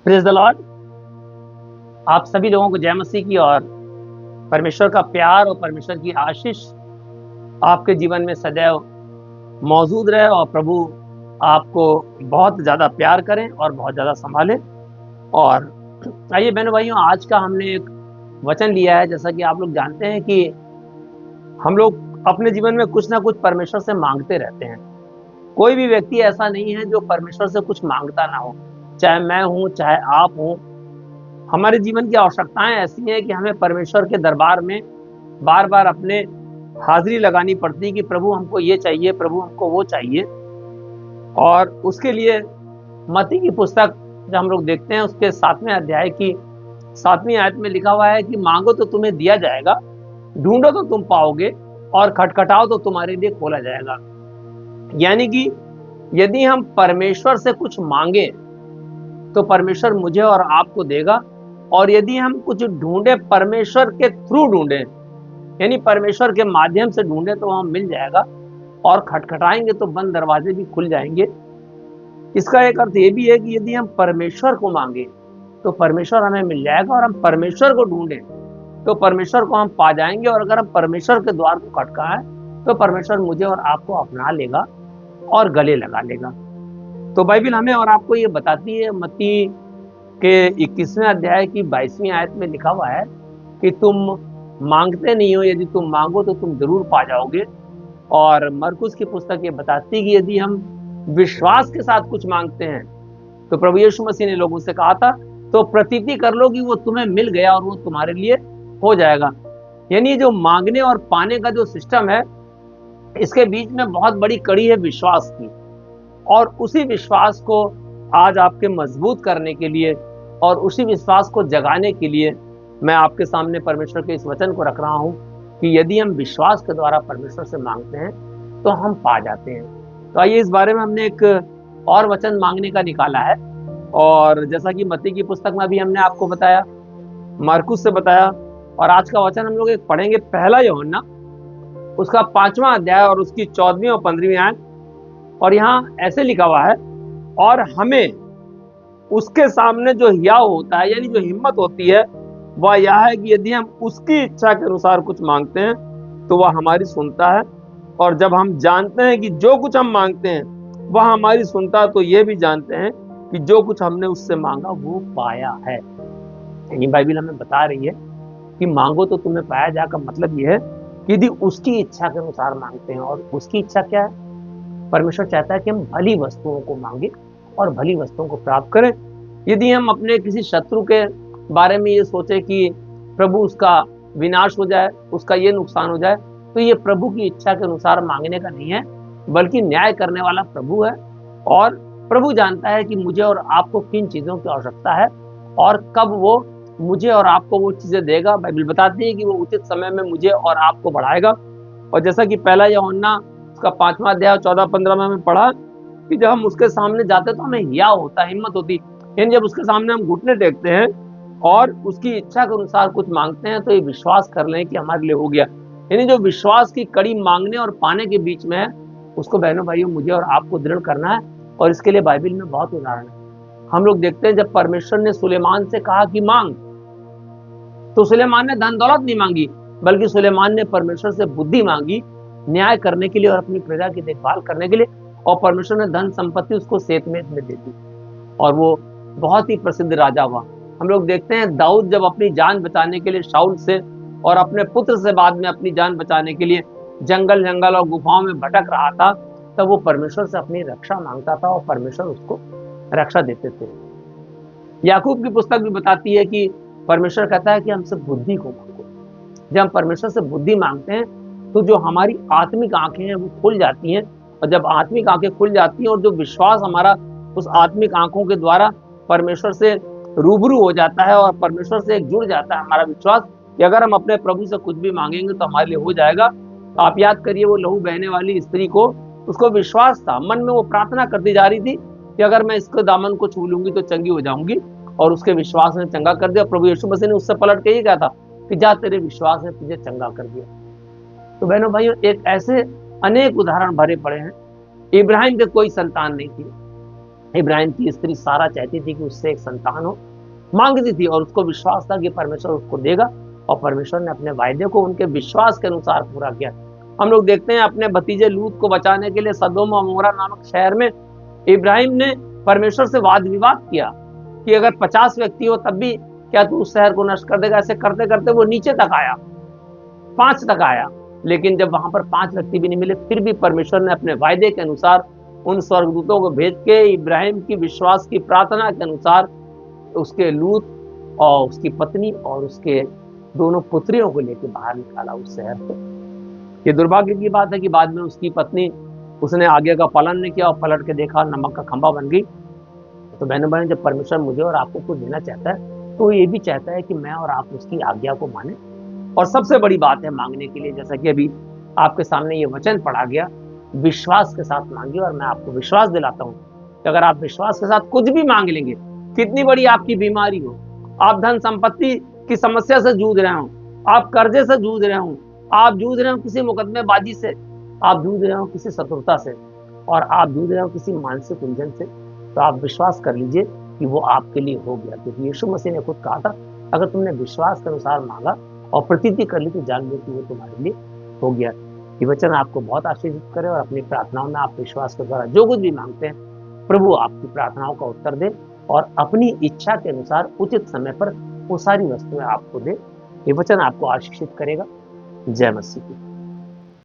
Praise the Lord. आप सभी लोगों को जय मसीह की और परमेश्वर का प्यार और परमेश्वर की आशीष आपके जीवन में सदैव मौजूद रहे और प्रभु आपको बहुत ज़्यादा प्यार करें और बहुत ज़्यादा संभाले। और आइए बहनों भाइयों, आज का हमने एक वचन लिया है। जैसा कि आप लोग जानते हैं कि हम लोग अपने जीवन में कुछ ना कुछ परमेश्वर से मांगते रहते हैं। कोई भी व्यक्ति ऐसा नहीं है जो परमेश्वर से कुछ मांगता ना हो, चाहे मैं हूँ चाहे आप हो। हमारे जीवन की आवश्यकताएं ऐसी हैं कि हमें परमेश्वर के दरबार में बार बार अपने हाजिरी लगानी पड़ती है कि प्रभु हमको ये चाहिए, प्रभु हमको वो चाहिए। और उसके लिए मत्ती की पुस्तक जब हम लोग देखते हैं उसके 7वें अध्याय की 7वीं आयत में लिखा हुआ है कि मांगो तो तुम्हें दिया जाएगा, ढूंढो तो तुम पाओगे और खटखटाओ तो तुम्हारे लिए खोला जाएगा। यानी कि यदि हम परमेश्वर से कुछ मांगे तो परमेश्वर मुझे और आपको देगा, और यदि हम कुछ ढूंढे परमेश्वर के थ्रू ढूंढे, यानी परमेश्वर के माध्यम से ढूंढे, तो वहां मिल जाएगा। और खटखटाएंगे तो बंद दरवाजे भी खुल जाएंगे। इसका एक अर्थ ये भी है कि यदि हम परमेश्वर को मांगे तो परमेश्वर हमें मिल जाएगा, और हम परमेश्वर को ढूंढे तो परमेश्वर को हम पा जाएंगे। और अगर हम परमेश्वर के द्वार को खटकाएं तो परमेश्वर मुझे और आपको अपना लेगा और गले लगा लेगा। तो बाइबल हमें और आपको ये बताती है, मत्ती के 21वें अध्याय की 22वीं आयत में लिखा हुआ है कि तुम मांगते नहीं हो, यदि तुम मांगो तो तुम जरूर पा जाओगे। और मरकुस की पुस्तक ये बताती है कि यदि हम विश्वास के साथ कुछ मांगते हैं तो प्रभु यीशु मसीह ने लोगों से कहा था, तो प्रतीति कर लो कि वो तुम्हें मिल गया और वो तुम्हारे लिए हो जाएगा। यानी जो मांगने और पाने का जो सिस्टम है, इसके बीच में बहुत बड़ी कड़ी है विश्वास की। और उसी विश्वास को आज आपके मजबूत करने के लिए और उसी विश्वास को जगाने के लिए मैं आपके सामने परमेश्वर के इस वचन को रख रहा हूं कि यदि हम विश्वास के द्वारा परमेश्वर से मांगते हैं तो हम पा जाते हैं। तो आइए इस बारे में हमने एक और वचन मांगने का निकाला है। और जैसा कि मत्ती की पुस्तक में भी हमने आपको बताया, मरकुस से बताया, और आज का वचन हम लोग एक पढ़ेंगे पहला यूहन्ना उसका 5वां अध्याय और उसकी 14वीं और 15वीं आयत। और यहाँ ऐसे लिखा हुआ है, और हमें उसके सामने जो हियाव होता है, यानी जो हिम्मत होती है, वह यह है कि यदि हम उसकी इच्छा के अनुसार कुछ मांगते हैं तो वह हमारी सुनता है। और जब हम जानते हैं कि जो कुछ हम मांगते हैं वह हमारी सुनता है, तो ये भी जानते हैं कि जो कुछ हमने उससे मांगा वो पाया है। ये बाइबल हमें बता रही है कि मांगो तो तुम्हें पाया जाएगा। मतलब यह है कि यदि उसकी इच्छा के अनुसार मांगते हैं, और उसकी इच्छा क्या है? परमेश्वर चाहता है कि हम भली वस्तुओं को मांगे और भली वस्तुओं को प्राप्त करें। यदि हम अपने किसी शत्रु के बारे में ये सोचे कि प्रभु उसका विनाश हो जाए, उसका ये नुकसान हो जाए, तो ये प्रभु की इच्छा के अनुसार मांगने का नहीं है, बल्कि न्याय करने वाला प्रभु है। और प्रभु जानता है कि मुझे और आपको किन चीज़ों की आवश्यकता है और कब वो मुझे और आपको वो चीज़ें देगा। बाइबल बताती है कि वो उचित समय में मुझे और आपको बढ़ाएगा। और जैसा कि पहला यूहन्ना उसका 5वां अध्याय 14-15 में हमें पढ़ा कि जब हम उसके सामने जाते तो हमें हियाव होता है, हिम्मत होती। यानी जब उसके सामने हम घुटने टेकते हैं और उसकी इच्छा के अनुसार कुछ मांगते हैं तो ये विश्वास कर लें कि हमारे लिए हो गया। यानी जो विश्वास की कड़ी मांगने और पाने के बीच में है, उसको बहनों भाइयों मुझे और आपको दृढ़ करना है। और इसके लिए बाइबल में बहुत उदाहरण है। हम लोग देखते हैं जब परमेश्वर ने सुलेमान से कहा कि मांग, तो सुलेमान ने धन दौलत नहीं मांगी, बल्कि सुलेमान ने परमेश्वर से बुद्धि मांगी न्याय करने के लिए और अपनी प्रजा की देखभाल करने के लिए। और परमेश्वर ने धन संपत्ति उसको सेतमेत में दे दी और वो बहुत ही प्रसिद्ध राजा हुआ। हम लोग देखते हैं दाऊद जब अपनी जान बचाने के लिए शाऊल से और अपने पुत्र से बाद में अपनी जान बचाने के लिए जंगल जंगल और गुफाओं में भटक रहा था, तब वो परमेश्वर से अपनी रक्षा मांगता था और परमेश्वर उसको रक्षा देते थे। याकूब की पुस्तक भी बताती है कि परमेश्वर कहता है कि हमसे बुद्धि को मांगो। जब हम परमेश्वर से बुद्धि मांगते हैं तो जो हमारी आत्मिक आंखें हैं वो खुल जाती हैं। और जब आत्मिक आंखें खुल जाती हैं और जो विश्वास हमारा उस आत्मिक आंखों के द्वारा परमेश्वर से रूबरू हो जाता है और परमेश्वर से एक जुड़ जाता है हमारा विश्वास कि अगर हम अपने प्रभु से कुछ भी मांगेंगे तो हमारे लिए हो जाएगा। आप याद करिए वो लहू बहने वाली स्त्री को, उसको विश्वास था, मन में वो प्रार्थना करती जा रही थी कि अगर मैं इसके दामन को छू लूंगी तो चंगी हो जाऊंगी, और उसके विश्वास ने चंगा कर दिया। प्रभु यीशु मसीह ने उससे पलट के ही कहा था कि जा तेरे विश्वास ने तुझे चंगा कर दिया। तो बहनों भाइयों, एक ऐसे अनेक उदाहरण भरे पड़े हैं। इब्राहिम के कोई संतान नहीं थी, इब्राहिम की स्त्री सारा चाहती थी कि उससे एक संतान हो, मांगती थी, और उसको विश्वास था कि परमेश्वर उसको देगा, और परमेश्वर ने अपने वायदे को उनके विश्वास के अनुसार पूरा किया। हम लोग देखते हैं अपने भतीजे लूत को बचाने के लिए सदोम और अमोरा नामक शहर में इब्राहिम ने परमेश्वर से वाद विवाद किया कि अगर 50 व्यक्ति हो तब भी क्या तू उस शहर को नष्ट कर देगा। ऐसे करते करते वो नीचे तक आया, 5 तक आया, लेकिन जब वहां पर 5 व्यक्ति भी नहीं मिले, फिर भी परमेश्वर ने अपने वायदे के अनुसार उन स्वर्गदूतों को भेज के इब्राहिम की विश्वास की प्रार्थना के अनुसार उसके लूत और उसकी पत्नी और उसके दोनों पुत्रियों को लेकर बाहर निकाला उस शहर से। ये दुर्भाग्य की बात है कि बाद में उसकी पत्नी, उसने आज्ञा का पालन नहीं किया और पलट के देखा नमक का खंभा बन गई। तो बहनों बहन, जब परमेश्वर मुझे और आपको कुछ देना चाहता है तो ये भी चाहता है कि मैं और आप उसकी आज्ञा को माने। और सबसे बड़ी बात है मांगने के लिए, जैसा कि अभी आपके सामने ये वचन पढ़ा गया, विश्वास के साथ मांगिए। और मैं आपको विश्वास दिलाता हूँ कि अगर आप विश्वास के साथ कुछ भी मांग लेंगे, कितनी बड़ी आपकी बीमारी हो, आप धन संपत्ति की समस्या से जूझ रहे हो, आप कर्जे से जूझ रहे हो, आप जूझ रहे हो किसी मुकदमेबाजी से, आप जूझ रहे हो किसी शत्रुता से, और आप जूझ रहे हो किसी मानसिक उलझन से, तो आप विश्वास कर लीजिए कि वो आपके लिए हो गया। क्योंकि यीशु मसीह ने खुद कहा था, अगर तुमने विश्वास के अनुसार मांगा और प्रतीति कर ली तो जान लो कि वो तुम्हारे लिए हो गया। ये वचन आपको बहुत आशीर्वादित करे, और अपनी प्रार्थनाओं में आप विश्वास के द्वारा जो कुछ भी मांगते हैं, प्रभु आपकी प्रार्थनाओं का उत्तर दे और अपनी इच्छा के अनुसार उचित समय पर वो सारी वस्तुएं आपको दे। ये वचन आपको आशीषित करेगा। जय मसीह की।